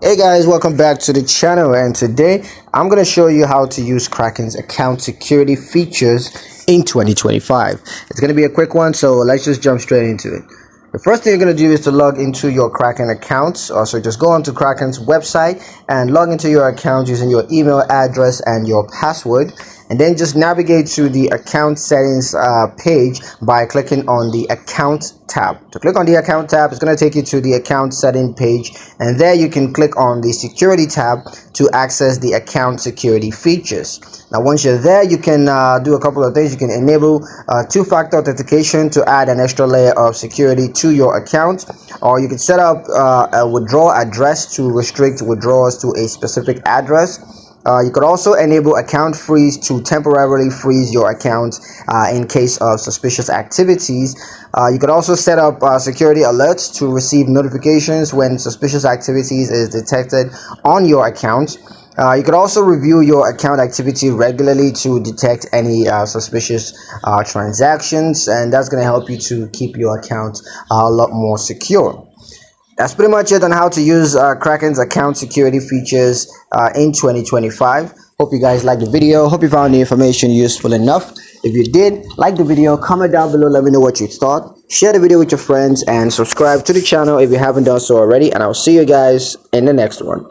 Hey guys, welcome back to the channel, and today I'm going to show you how to use Kraken's account security features in 2025. It's going to be a quick one, so let's just jump straight into it. The first thing you're going to do is to log into your Kraken account. So just go onto Kraken's website and log into your account using your email address and your password, and then just navigate to the account settings page by clicking on the account tab. To click on the account tab, it's going to take you to the account setting page, and there you can click on the security tab to access the account security features. Now once you're there, you can do a couple of things. You can enable two-factor authentication to add an extra layer of security to your account, or you can set up a withdrawal address to restrict withdrawals to a specific address. You could also enable account freeze to temporarily freeze your account in case of suspicious activities. You could also set up security alerts to receive notifications when suspicious activities is detected on your account. You could also review your account activity regularly to detect any suspicious transactions, and that's going to help you to keep your account a lot more secure. That's pretty much it on how to use Kraken's account security features in 2025. Hope you guys liked the video. Hope you found the information useful enough. If you did, like the video, comment down below, let me know what you thought. Share the video with your friends and subscribe to the channel if you haven't done so already. And I'll see you guys in the next one.